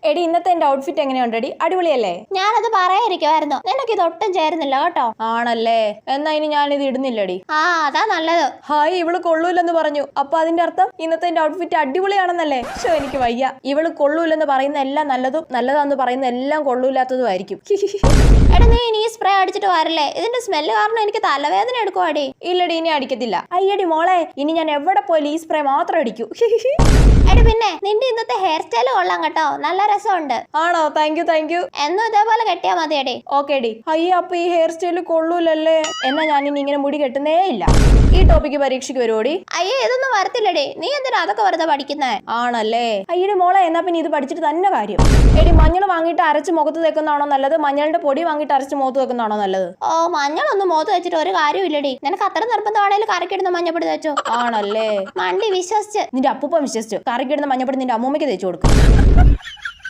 എടി ഇന്നത്തെ എന്റെ ഔട്ട്ഫിറ്റ് എങ്ങനെയുണ്ടെടി? അടിപൊളിയല്ലേ? ഞാനത് പറയാതിരിക്കുമായിരുന്നു, നിനക്ക് ഇത് ഒട്ടും ചേരുന്നില്ല കേട്ടോ. ആണല്ലേ, എന്നാ ഇനി ഞാനിത് ഇടുന്നില്ലടി. അതാ നല്ലത്. ഹായ്, ഇവള് കൊള്ളൂലെന്ന് പറഞ്ഞു. അപ്പൊ അതിന്റെ അർത്ഥം ഇന്നത്തെ എന്റെ ഔട്ട്ഫിറ്റ് അടിപൊളിയാണെന്നല്ലേ? പക്ഷെ എനിക്ക് വയ്യ. ഇവള് കൊള്ളൂലെന്ന് പറയുന്ന എല്ലാം നല്ലതും, നല്ലതാന്ന് പറയുന്ന എല്ലാം കൊള്ളൂലാത്തതും ആയിരിക്കും. എടാ നീ ഇനി സ്പ്രേ അടിച്ചിട്ട് വരല്ലേ? ഇതിന്റെ സ്മെല്ല് കാരണം എനിക്ക് തലവേദന എടുക്കുവാടി. ഇല്ലടി, ഇനി അടിക്കത്തില്ല. അയ്യടി മോളെ, ഇനി ഞാൻ എവിടെ പോയാലും ഈ സ്പ്രേ മാത്രം അടിക്കൂ. എടി പിന്നെ നിന്റെ ഇന്നത്തെ ഹെയർ സ്റ്റൈൽ കൊള്ളാം കേട്ടോ, നല്ല രസമുണ്ട്. ആണോ? Thank you. എന്നും ഇതേപോലെ കെട്ടിയാ മതിയടി. Okay D. അയ്യ, അപ്പൊ ഈ ഹെയർ സ്റ്റൈല് കൊള്ളൂലല്ലേ? എന്നാ ഞാൻ ഇനി ഇങ്ങനെ മുടി കെട്ടുന്നേ ഇല്ല. ഈ ടോപ്പിക്ക് പരീക്ഷയ്ക്ക് വരുവോടി? അയ്യേ, ഇതൊന്നും വരത്തില്ലടി. നീ എന്തിനാ അതൊക്കെ വെറുതെ പഠിക്കുന്നേ? ആണല്ലേ. അയ്യടി മോളെ, എന്നാ പിന്നെ ഇത് പഠിച്ചിട്ട് തന്നെ കാര്യം. എടി, മഞ്ഞൾ വാങ്ങിയിട്ട് അരച്ച് മുഖത്ത് തേക്കുന്നതാണോ നല്ലത്, മഞ്ഞളിന്റെ പൊടി വാങ്ങിയിട്ട് അരച്ച് മുഖത്ത് വെക്കുന്നതാണോ നല്ലത്? മഞ്ഞളൊന്നും മുഖത്ത് വെച്ചിട്ട് ഒരു കാര്യമില്ലടി. നിനക്ക് അത്ര നിർബന്ധമാണേലും കറിക്കിടുന്ന മഞ്ഞപ്പൊടി തേച്ചോ. ആണല്ലേ. മണ്ടി വിശ്വസിച്ച്. നിന്റെ അപ്പൂപ്പൻ വിശ്വസിച്ചു. കറിക്കിടുന്ന മഞ്ഞപ്പൊടി നിന്റെ അമ്മൂമ്മയ്ക്ക് തേച്ചു കൊടുക്കും.